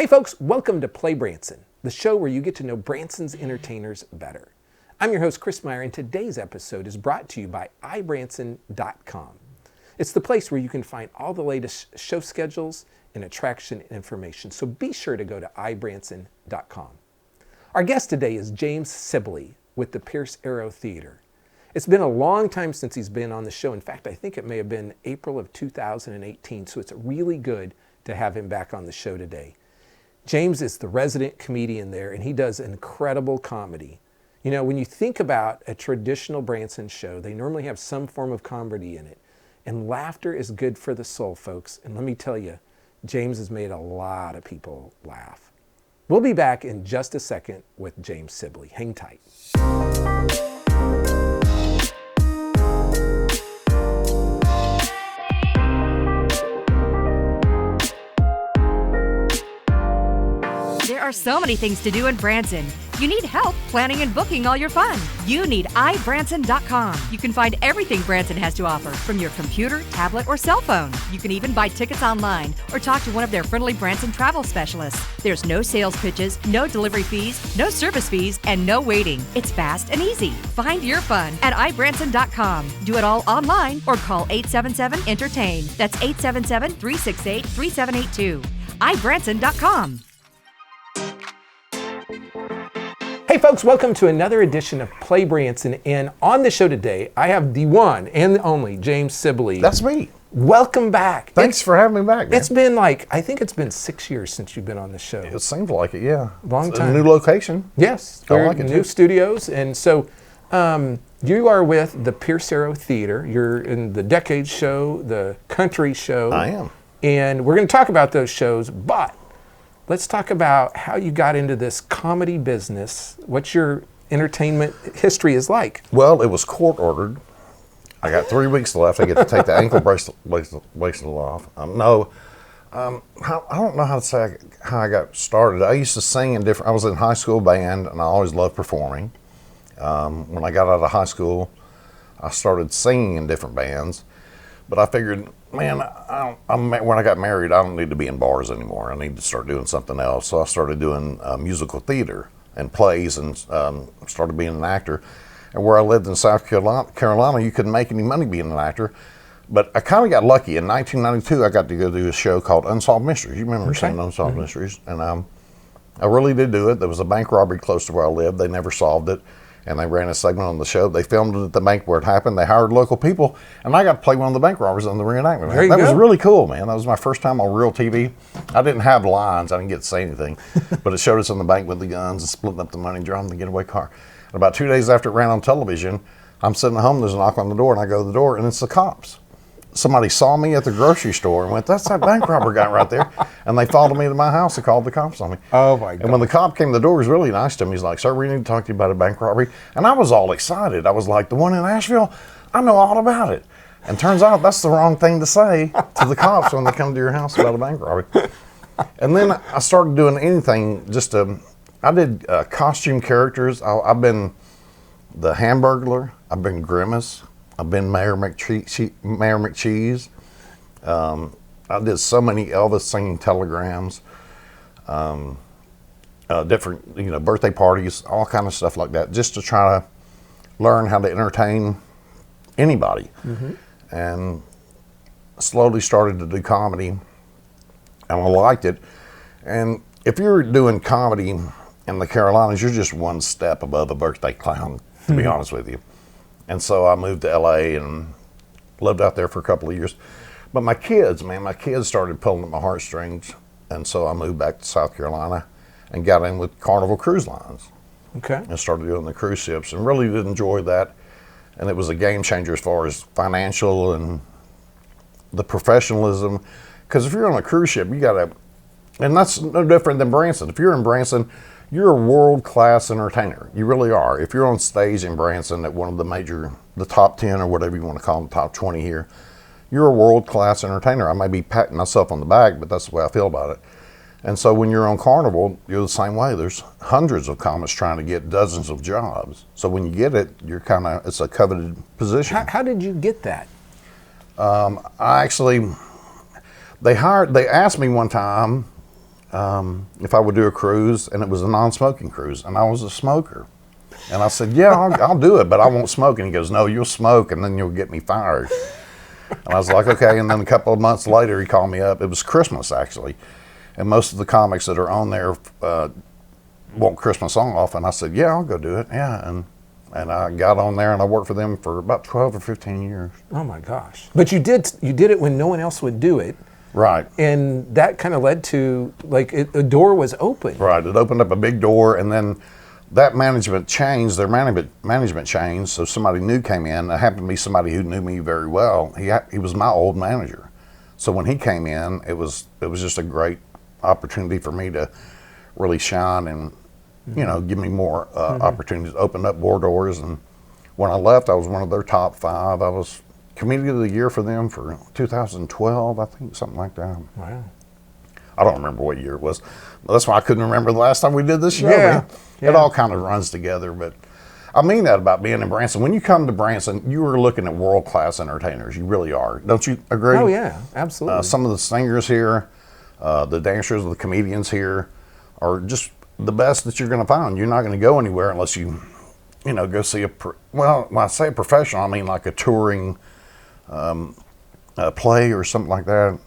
Hey folks, welcome to PlayBranson, the show where you get to know Branson's entertainers better. I'm your host, Chris Meyer, and today's episode is brought to you by iBranson.com. It's the place where you can find all the latest show schedules and attraction information, so be sure to go to iBranson.com. Our guest today is James Sibley with the Pierce Arrow Theater. It's been a long time since he's been on the show. In fact, I think it may have been April of 2018, so it's really good to have him back on the show today. James is the resident comedian there, and he does incredible comedy. You know, when you think about a traditional Branson show, they normally have some form of comedy in it. And laughter is good for the soul, folks. And let me tell you, James has made a lot of people laugh. We'll be back in just a second with James Sibley. Hang tight. There are so many things to do in Branson. You need help planning and booking all your fun. You need iBranson.com. You can find everything Branson has to offer from your computer, tablet, or cell phone. You can even buy tickets online or talk to one of their friendly Branson travel specialists. There's no sales pitches, no delivery fees, no service fees, and no waiting. It's fast and easy. Find your fun at iBranson.com. Do it all online or call 877-ENTERTAIN. That's 877-368-3782. iBranson.com. Hey folks, welcome to another edition of PlayBranson, and on the show today, I have the one and the only James Sibley. That's me. Welcome back. Thanks for having me back, man. It's been I think it's been 6 years since you've been on the show. It seems like it, yeah. Long It's time. A new location. Yes, I like it new too. studios, and so you are with the Pierce Arrow Theater. You're in the Decade Show, the Country Show. I am. And we're going to talk about those shows, but let's talk about how you got into this comedy business. What your entertainment history is like. Well, it was court ordered. I got 3 weeks left. I get to take the ankle bracelet off. I don't know how to say how I got started. I used to sing in different. I was in high school band, and I always loved performing. When I got out of high school, I started singing in different bands. But I figured, man, when I got married, I don't need to be in bars anymore. I need to start doing something else. So I started doing musical theater and plays, and started being an actor. And where I lived in South Carolina, you couldn't make any money being an actor. But I kind of got lucky. In 1992, I got to go do a show called Unsolved Mysteries. You remember seeing Unsolved Mysteries? And I really did do it. There was a bank robbery close to where I lived. They never solved it. And they ran a segment on the show. They filmed it at the bank where it happened. They hired local people, and I got to play one of the bank robbers on the reenactment. That was really cool, man. That was my first time on real TV. I didn't have lines. I didn't get to say anything. But it showed us in the bank with the guns and splitting up the money, driving the getaway car. And about 2 days after it ran on television, I'm sitting at home, there's a knock on the door, and I go to the door, and it's the cops. Somebody saw me at the grocery store and went, "That's that bank robber guy right there." And they followed me to my house and called the cops on me. Oh my God. And when the cop came to the door, he was really nice to me. He's like, "Sir, we need to talk to you about a bank robbery." And I was all excited. I was like, "The one in Asheville? I know all about it." And turns out that's the wrong thing to say to the cops when they come to your house about a bank robbery. And then I started doing anything I did costume characters. I've been the Hamburglar. I've been Grimace. I've been Mayor McCheese. I did so many Elvis singing telegrams, different birthday parties, all kind of stuff like that, just to try to learn how to entertain anybody. Mm-hmm. And slowly started to do comedy, and I liked it. And if you're doing comedy in the Carolinas, you're just one step above a birthday clown, to be honest with you. And so I moved to LA and lived out there for a couple of years. But my kids started pulling at my heartstrings. And so I moved back to South Carolina and got in with Carnival Cruise Lines. Okay. And started doing the cruise ships and really did enjoy that. And it was a game changer as far as financial and the professionalism. Because if you're on a cruise ship, you got to, and that's no different than Branson. If you're in Branson, you're a world-class entertainer. You really are. If you're on stage in Branson at one of the top 10 or whatever you want to call them, top 20 here, you're a world-class entertainer. I may be patting myself on the back, but that's the way I feel about it. And so when you're on Carnival, you're the same way. There's hundreds of comics trying to get dozens of jobs. So when you get it, it's a coveted position. How did you get that? They asked me one time, if I would do a cruise, and it was a non-smoking cruise, and I was a smoker. And I said, yeah, I'll do it, but I won't smoke. And he goes, no, you'll smoke, and then you'll get me fired. And I was like, okay. And then a couple of months later, he called me up. It was Christmas, actually. And most of the comics that are on there want Christmas off. And I said, yeah, I'll go do it. Yeah. And I got on there, and I worked for them for about 12 or 15 years. Oh, my gosh. But you did it when no one else would do it. Right. And that kind of led to, like, a door was open. Right. It opened up a big door, and then that management changed. Their management changed, so somebody new came in. It happened to be somebody who knew me very well. He was my old manager. So when he came in, it was just a great opportunity for me to really shine and, you know, give me more opportunities, open up more doors. And when I left, I was one of their top 5. I was Comedian of the Year for them for 2012, I think, something like that. Wow. I don't remember what year it was. That's why I couldn't remember the last time we did this show. Yeah. It all kind of runs together, but I mean that about being in Branson. When you come to Branson, you are looking at world-class entertainers. You really are. Don't you agree? Oh, yeah, absolutely. Some of the singers here, the dancers, the comedians here are just the best that you're going to find. You're not going to go anywhere unless you know, go see when I say a professional, I mean like a touring play or something like that,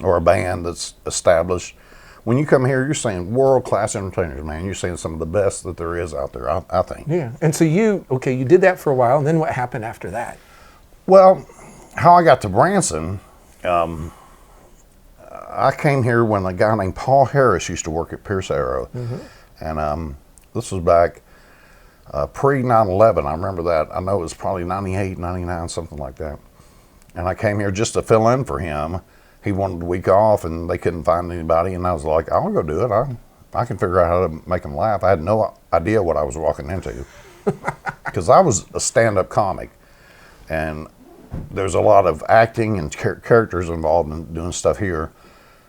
or a band that's established. When you come here, you're seeing world-class entertainers, man. You're seeing some of the best that there is out there, I think. Yeah. And so you did that for a while, and then what happened after that? Well, how I got to Branson, I came here when a guy named Paul Harris used to work at Pierce Arrow. And this was back pre-9/11. I remember that. I know it was probably 98, 99, something like that. And I came here just to fill in for him. He wanted a week off, and they couldn't find anybody. And I was like, I'll go do it. I can figure out how to make them laugh. I had no idea what I was walking into, because I was a stand-up comic, and there's a lot of acting and characters involved in doing stuff here.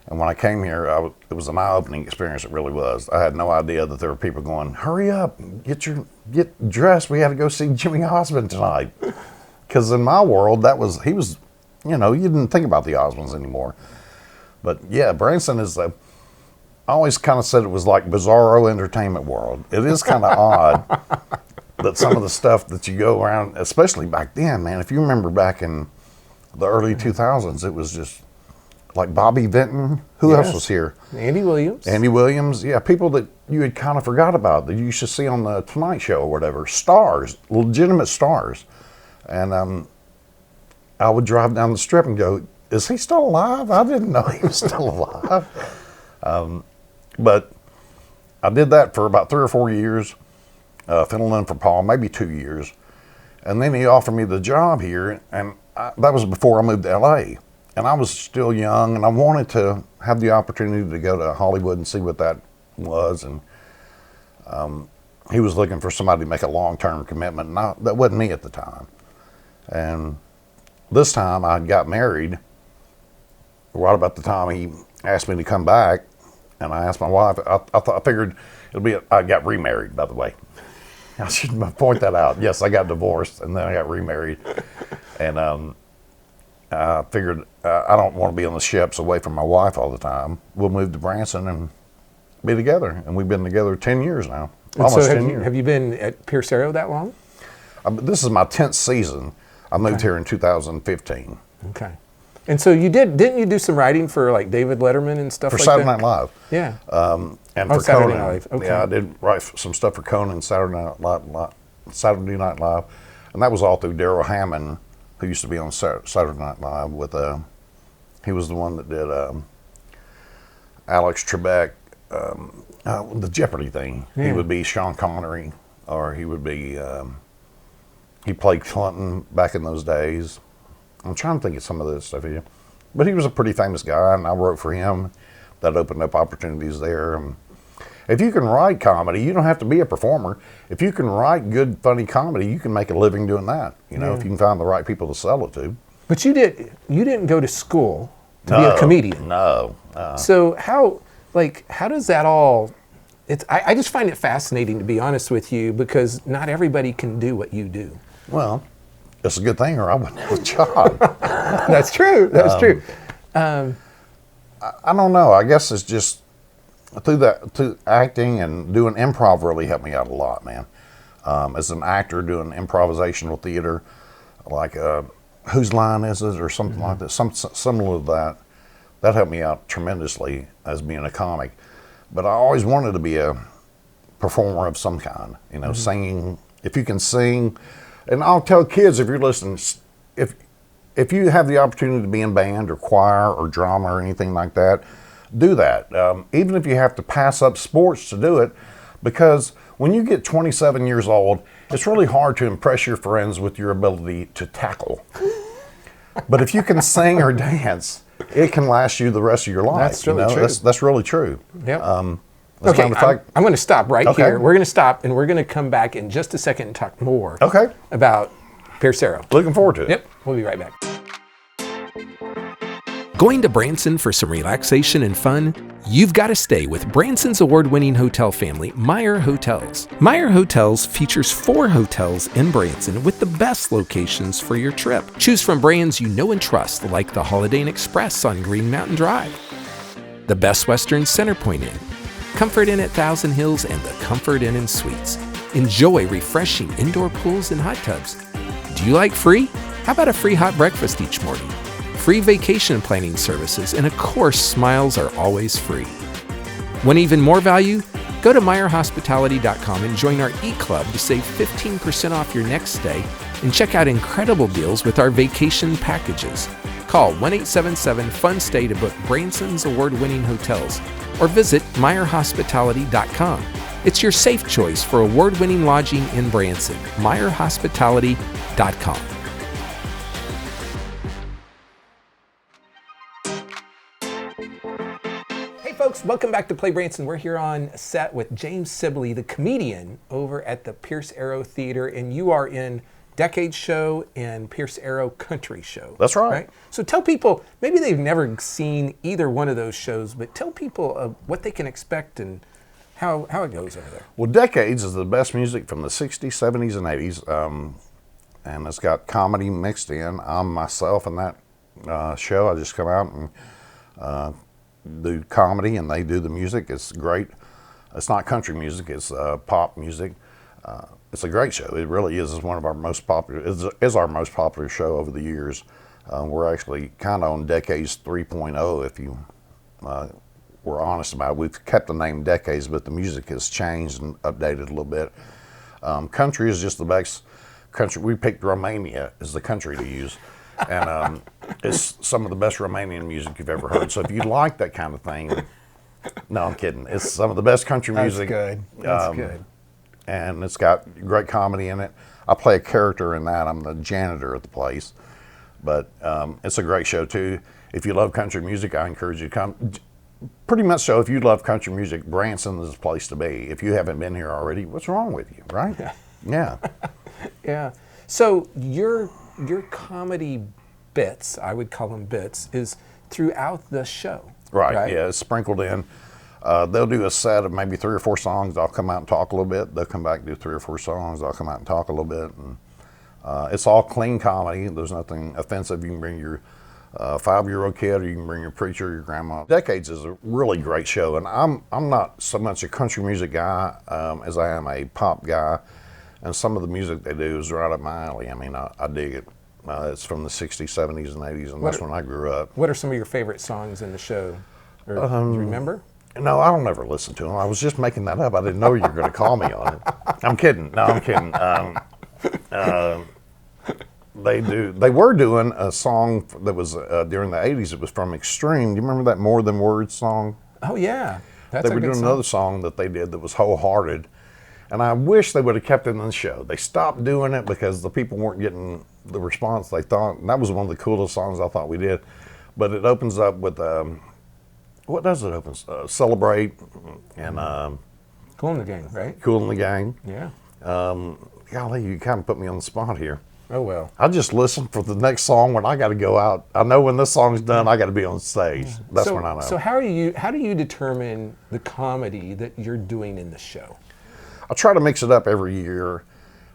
And when I came here, it was an eye-opening experience. It really was. I had no idea that there were people going, "Hurry up, get dressed. We had to go see Jimmy Osmond tonight." Because in my world, he was. You know, you didn't think about the Osmonds anymore. But yeah, Branson is I always kind of said it was like bizarro entertainment world. It is kind of odd that some of the stuff that you go around, especially back then, man, if you remember back in the early 2000s, it was just like Bobby Vinton. Who else was here? Andy Williams. Andy Williams, yeah, people that you had kind of forgot about that you used to see on the Tonight Show or whatever. Stars, legitimate stars. And I would drive down the strip and go, is he still alive? I didn't know he was still alive. But I did that for about 3 or 4 years, filling in for Paul, maybe 2 years. And then he offered me the job here, and that was before I moved to LA. And I was still young, and I wanted to have the opportunity to go to Hollywood and see what that was. And he was looking for somebody to make a long-term commitment, and that wasn't me at the time. And this time I got married right about the time he asked me to come back, and I asked my wife. I figured I got remarried, by the way. I should point that out. Yes, I got divorced, and then I got remarried. And I figured I don't want to be on the ships away from my wife all the time. We'll move to Branson and be together. And we've been together 10 years now. Almost 10 years. Have you been at Pierce Arrow that long? This is my 10th season. I moved here in 2015. Okay. And so didn't you do some writing for like David Letterman and stuff like that? For Saturday Night Live. Yeah. And for Saturday Conan. Night Live. Okay. Yeah, I did write some stuff for Conan, Saturday Night Live. And that was all through Daryl Hammond, who used to be on Saturday Night Live with, he was the one that did Alex Trebek, the Jeopardy thing. Yeah. He would be Sean Connery, or he would be... he played Clinton back in those days. I'm trying to think of some of this stuff here. But he was a pretty famous guy, and I wrote for him. That opened up opportunities there. If you can write comedy, you don't have to be a performer. If you can write good, funny comedy, you can make a living doing that. You know, if you can find the right people to sell it to. But you didn't go to school to be a comedian. No. So how does that all... I just find it fascinating, to be honest with you, because not everybody can do what you do. Well, it's a good thing, or I wouldn't have a job. That's true. That's true. I don't know. I guess it's just through acting and doing improv really helped me out a lot, man. As an actor doing improvisational theater, like Whose Line Is It or something like that, similar to that. That helped me out tremendously as being a comic. But I always wanted to be a performer of some kind, you know, singing. If you can sing, and I'll tell kids, if you're listening, if you have the opportunity to be in band or choir or drama or anything like that, do that. Even if you have to pass up sports to do it, because when you get 27 years old, it's really hard to impress your friends with your ability to tackle. But if you can sing or dance, it can last you the rest of your life. That's really true. That's really true. Yep. Okay, I'm going to stop right Okay. here. We're going to stop, and we're going to come back in just a second and talk more about Pierce Arrow. Looking forward to it. Yep, we'll be right back. Going to Branson for some relaxation and fun? You've got to stay with Branson's award-winning hotel family, Meyer Hotels. Meyer Hotels features 4 hotels in Branson with the best locations for your trip. Choose from brands you know and trust, like the Holiday Inn Express on Green Mountain Drive, the Best Western Centerpoint Inn, Comfort Inn at Thousand Hills, and the Comfort Inn and Suites. Enjoy refreshing indoor pools and hot tubs. Do you like free? How about a free hot breakfast each morning? Free vacation planning services, and of course, smiles are always free. Want even more value? Go to MeyerHospitality.com and join our e-club to save 15% off your next stay and check out incredible deals with our vacation packages. Call 1-877-FUN-STAY to book Branson's award-winning hotels or visit MeyerHospitality.com. It's your safe choice for award-winning lodging in Branson. MeyerHospitality.com. Hey folks, welcome back to PlayBranson. We're here on set with James Sibley, the comedian over at the Pierce Arrow Theater, and you are in Decade Show and Pierce Arrow Country Show. That's right. So tell people, maybe they've never seen either one of those shows, but tell people what they can expect and how it goes over there. Well, Decades is the best music from the 60s, 70s, and 80s, and it's got comedy mixed in. I'm myself in that show. I just come out and do comedy, and they do the music. It's great. It's not country music. It's pop music. It's a great show. It really is. It's one of our most popular. Is our most popular show over the years. We're actually kind of on Decades 3.0, if you we're honest about it. We've kept the name Decades, but the music has changed and updated a little bit. Country is just the best country. We picked Romania as the country to use, and it's some of the best Romanian music you've ever heard. So if you like that kind of thing, no, I'm kidding. It's some of the best country music. That's good. That's good. And it's got great comedy in it. I play a character in that. I'm the janitor at the place. But it's a great show, too. If you love country music, I encourage you to come. Pretty much so, if you love country music, Branson is the place to be. If you haven't been here already, what's wrong with you, right? Yeah. Yeah. So your comedy bits, I would call them bits, is throughout the show. Right? Yeah, it's sprinkled in. They'll do a set of maybe 3 or 4 songs. I'll come out and talk a little bit. They'll come back and do 3 or 4 songs. I'll come out and talk a little bit. And it's all clean comedy. There's nothing offensive. You can bring your 5-year-old kid, or you can bring your preacher, or your grandma. Decades is a really great show, and I'm not so much a country music guy as I am a pop guy. And some of the music they do is right up my alley. I mean, I dig it. It's from the 60s, 70s, and 80s, and that's when I grew up. What are some of your favorite songs in the show? Or, do you remember? No, I don't ever listen to them. I was just making that up. I didn't know you were going to call me on it. I'm kidding. No, I'm kidding. They were doing a song that was during the 80s. It was from Extreme. Do you remember that More Than Words song? Oh, yeah. That's They were doing another song that they did that was Wholehearted. And I wish they would have kept it in the show. They stopped doing it because the people weren't getting the response they thought. And that was one of the coolest songs I thought we did. But it opens up with, what does it open? Celebrate and Cool in the Gang, right? Cool in the Gang. Yeah. Golly, you kind of put me on the spot here. Oh, well. I just listen for the next song when I got to go out. I know when this song's done, I got to be on stage. That's when I know. So how do you determine the comedy that you're doing in the show? I try to mix it up every year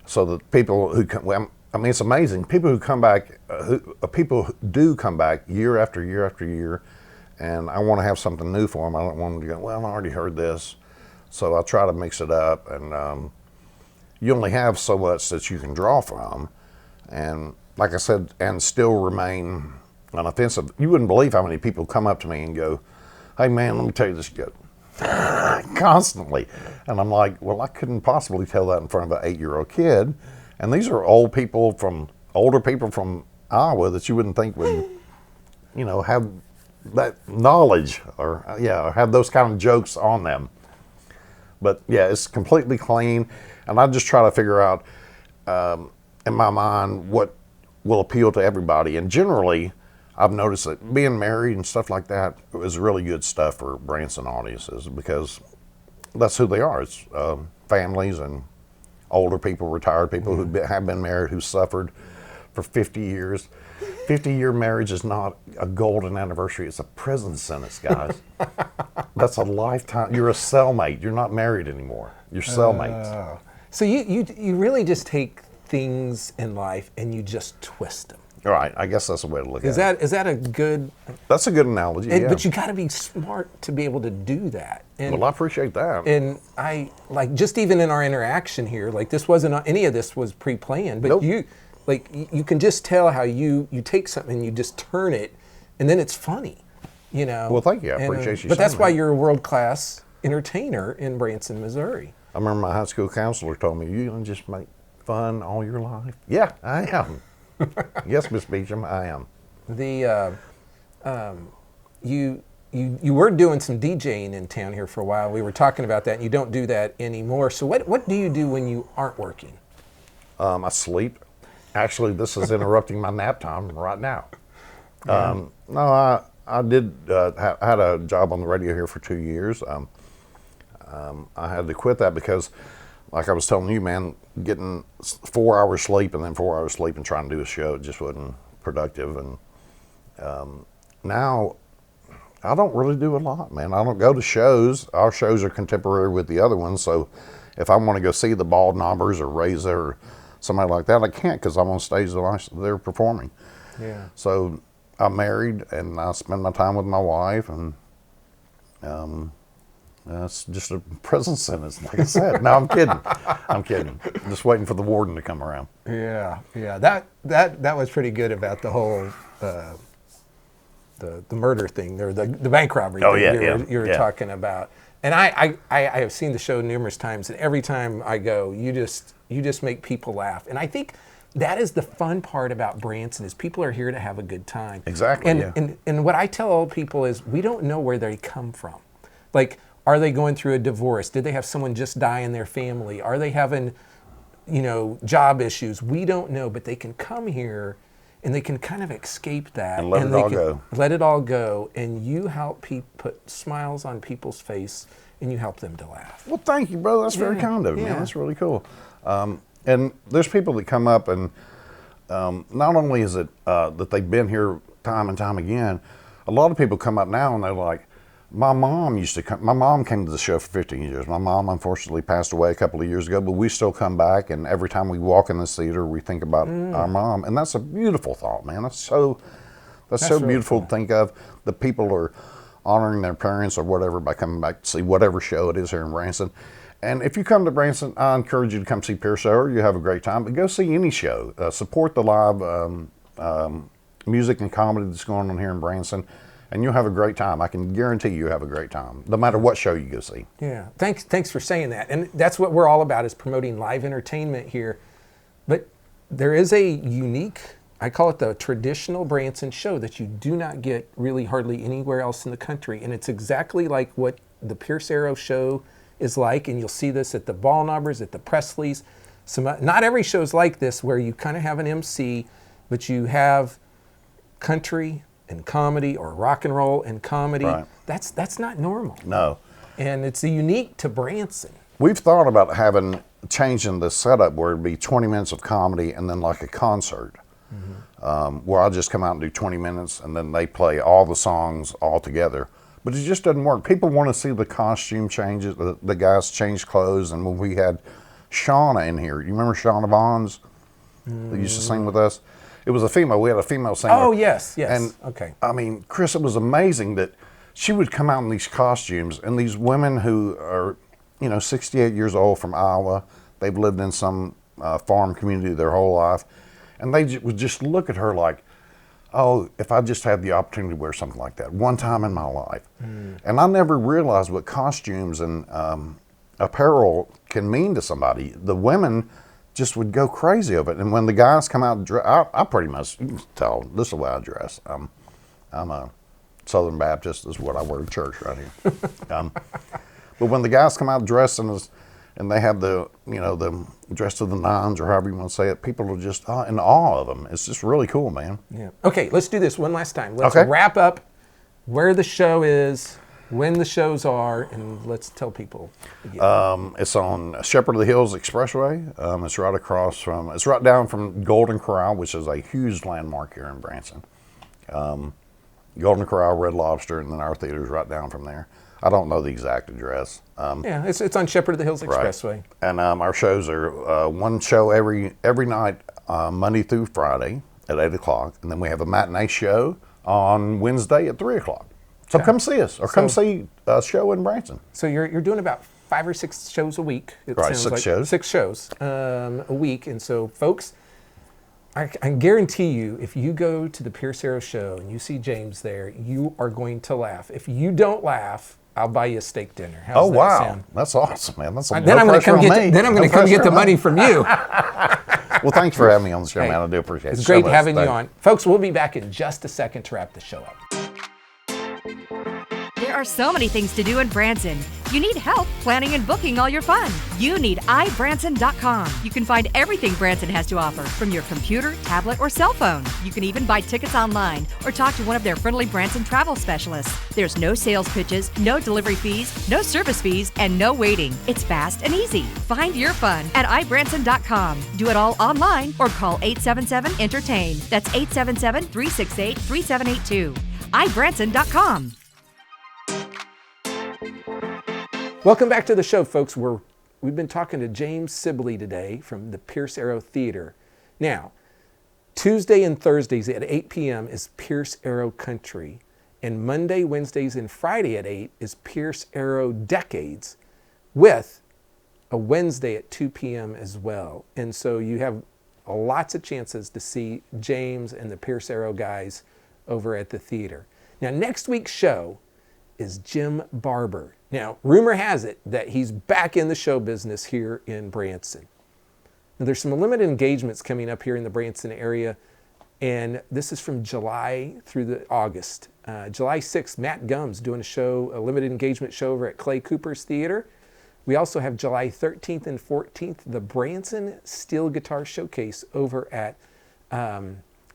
so that people who come, I mean, it's amazing. People who come back, people who do come back year after year after year, and I want to have something new for them. I don't want them to go, well, I already heard this. So I try to mix it up, and you only have so much that you can draw from. And like I said, and still remain unoffensive. You wouldn't believe how many people come up to me and go, hey man, let me tell you this joke. Constantly. And I'm like, well, I couldn't possibly tell that in front of an 8-year-old kid. And these are older people from Iowa that you wouldn't think would, have that knowledge or have those kind of jokes on them. But yeah, it's completely clean. And I just try to figure out, in my mind, what will appeal to everybody. And generally, I've noticed that being married and stuff like that is really good stuff for Branson audiences, because that's who they are. It's families and older people, retired people who have been married, who suffered for 50 years. 50-year marriage is not a golden anniversary. It's a prison sentence, guys. That's a lifetime. You're a cellmate. You're not married anymore. You're cellmates. So you really just take things in life and you just twist them. Right. I guess that's a way to look at it. Is that a good? That's a good analogy. Yeah. But you got to be smart to be able to do that. And, well, I appreciate that. And I like, just even in our interaction here, like this wasn't any of this was pre-planned, but Nope. you can just tell how you take something and you just turn it, and then it's funny, Well, thank you. I appreciate you But that's saying why that. you're a world-class entertainer in Branson, Missouri. I remember my high school counselor told me, "You gonna just make fun all your life?" Yeah, I am. Yes, Miss Beecham, I am. You were doing some DJing in town here for a while. We were talking about that, and you don't do that anymore. So what do you do when you aren't working? I sleep. Actually, this is interrupting my nap time right now. Yeah. No, I did. I had a job on the radio here for 2 years. I had to quit that because, like I was telling you, man, getting 4 hours sleep and then 4 hours sleep and trying to do a show, it just wasn't productive. And now I don't really do a lot, man. I don't go to shows. Our shows are contemporary with the other ones, so if I want to go see the Bald Knobbers or Reza or somebody like that, I can't because I'm on stage while they're performing. Yeah. So I'm married and I spend my time with my wife, and it's just a prison sentence, like I said. No, I'm kidding. I'm kidding. Just waiting for the warden to come around. Yeah. That was pretty good about the whole the murder thing, or the bank robbery thing you were talking about. And I have seen the show numerous times, and every time I go, you just make people laugh. And I think that is the fun part about Branson, is people are here to have a good time. Exactly. And what I tell old people is, we don't know where they come from. Like, are they going through a divorce? Did they have someone just die in their family? Are they having, job issues? We don't know, but they can come here and they can kind of escape that. And let it all go. Let it all go, and you help put smiles on people's face, and you help them to laugh. Well, thank you, brother. That's very kind of you, man. That's really cool. And there's people that come up, and not only is it that they've been here time and time again, a lot of people come up now and they're like, my mom came to the show for 15 years. My mom unfortunately passed away a couple of years ago, but we still come back, and every time we walk in this theater, we think about our mom. And that's a beautiful thought, man. That's so really beautiful to think of. The people are honoring their parents or whatever by coming back to see whatever show it is here in Branson. And if you come to Branson, I encourage you to come see Pierce Hour. You have a great time, but go see any show. Support the live music and comedy that's going on here in Branson, and you'll have a great time. I can guarantee you have a great time, no matter what show you go see. Yeah, thanks for saying that. And that's what we're all about, is promoting live entertainment here. But there is a unique, I call it the traditional Branson show, that you do not get really hardly anywhere else in the country. And it's exactly like what the Pierce Arrow show is like, and you'll see this at the Ball Knobbers, at the Presleys. Not every show is like this, where you kind of have an MC, but you have country and comedy, or rock and roll and comedy. Right. That's not normal. No. And it's unique to Branson. We've thought about changing the setup where it'd be 20 minutes of comedy and then like a concert, where I'll just come out and do 20 minutes and then they play all the songs all together. But it just doesn't work. People want to see the costume changes, the guys change clothes. And when we had Shauna in here, you remember Shauna Bonds that used to sing with us? It was a female. We had a female singer. Oh, yes. And okay. I mean, Chris, it was amazing that she would come out in these costumes, and these women who are, 68 years old from Iowa, they've lived in some farm community their whole life, and they would just look at her like, oh, if I just had the opportunity to wear something like that one time in my life. And I never realized what costumes and apparel can mean to somebody. The women just would go crazy of it. And when the guys come out, I pretty much, you can tell, this is the way I dress. I'm a Southern Baptist, is what I wear to church right here. But when the guys come out dressed and they have the dress to the nines, or however you want to say it, people are just in awe of them. It's just really cool, man. Yeah. Okay, let's do this one last time. Let's wrap up where the show is, when the shows are, and let's tell people again. It's on Shepherd of the Hills Expressway. It's right down from Golden Corral, which is a huge landmark here in Branson. Golden Corral, Red Lobster, and then our theater is right down from there. I don't know the exact address. It's on Shepherd of the Hills Expressway. Right. And our shows are one show every night, Monday through Friday at 8 o'clock. And then we have a matinee show on Wednesday at 3 o'clock. So come see us, or come see a show in Branson. So you're doing about 5 or 6 shows a week. Right, 6 shows. 6 shows a week. And so, folks, I guarantee you, if you go to the Pierce Arrow show and you see James there, you are going to laugh. If you don't laugh, I'll buy you a steak dinner. How's that sound? That's awesome, man. That's then I'm going to come get the money from you. Well, thanks for having me on the show, man. I do appreciate it. It's great having you on. Folks, we'll be back in just a second to wrap the show up. There are so many things to do in Branson. You need help planning and booking all your fun. You need iBranson.com. You can find everything Branson has to offer from your computer, tablet, or cell phone. You can even buy tickets online or talk to one of their friendly Branson travel specialists. There's no sales pitches, no delivery fees, no service fees, and no waiting. It's fast and easy. Find your fun at iBranson.com. Do it all online or call 877-ENTERTAIN. That's 877-368-3782. iBranson.com. Welcome back to the show, folks. We've been talking to James Sibley today from the Pierce Arrow Theater. Now, Tuesday and Thursdays at 8 p.m. is Pierce Arrow Country, and Monday, Wednesdays, and Friday at 8 is Pierce Arrow Decades, with a Wednesday at 2 p.m. as well. And so you have lots of chances to see James and the Pierce Arrow guys over at the theater. Now, next week's show is Jim Barber. Now, rumor has it that he's back in the show business here in Branson. Now, there's some limited engagements coming up here in the Branson area, and this is from July through August. July 6th, Matt Gumm's doing a limited engagement show over at Clay Cooper's Theater. We also have July 13th and 14th, the Branson Steel Guitar Showcase over at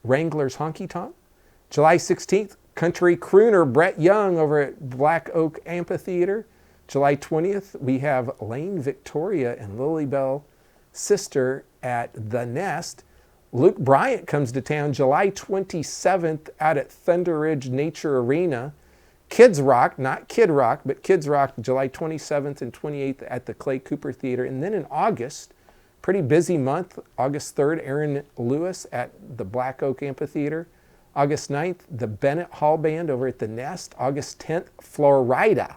Wrangler's Honky Tonk. July 16th, country crooner Brett Young over at Black Oak Amphitheater. July 20th, we have Lane Victoria and Lily Bell Sister at The Nest. Luke Bryant comes to town July 27th out at Thunder Ridge Nature Arena. Kids Rock, not Kid Rock, but Kids Rock, July 27th and 28th at the Clay Cooper Theater. And then in August, pretty busy month, August 3rd, Aaron Lewis at the Black Oak Amphitheater. August 9th, the Bennett Hall Band over at The Nest. August 10th, Florida,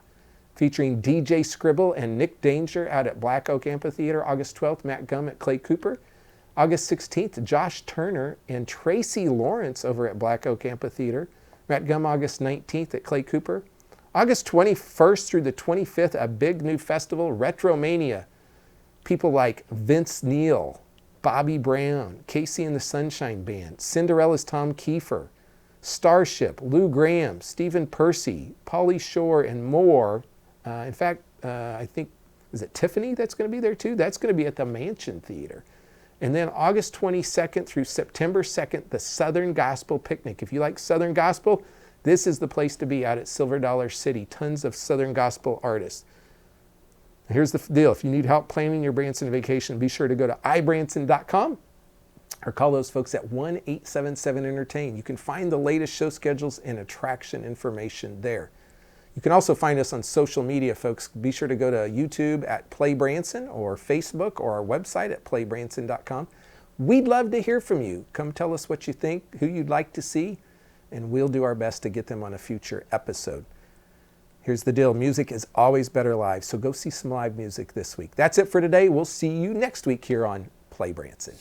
featuring DJ Scribble and Nick Danger out at Black Oak Amphitheater. August 12th, Matt Gumm at Clay Cooper. August 16th, Josh Turner and Tracy Lawrence over at Black Oak Amphitheater. Matt Gumm, August 19th at Clay Cooper. August 21st through the 25th, a big new festival, Retromania. People like Vince Neil, Bobby Brown, Casey and the Sunshine Band, Cinderella's Tom Kiefer, Starship, Lou Graham, Stephen Percy, Pauly Shore, and more. In fact, I think, is it Tiffany that's going to be there too? That's going to be at the Mansion Theater. And then August 22nd through September 2nd, the Southern Gospel Picnic. If you like Southern Gospel, this is the place to be out at Silver Dollar City. Tons of Southern Gospel artists. Here's the deal. If you need help planning your Branson vacation, be sure to go to iBranson.com or call those folks at 1-877-ENTERTAIN. You can find the latest show schedules and attraction information there. You can also find us on social media, folks. Be sure to go to YouTube at PlayBranson or Facebook or our website at PlayBranson.com. We'd love to hear from you. Come tell us what you think, who you'd like to see, and we'll do our best to get them on a future episode. Here's the deal. Music is always better live, so go see some live music this week. That's it for today. We'll see you next week here on Play Branson.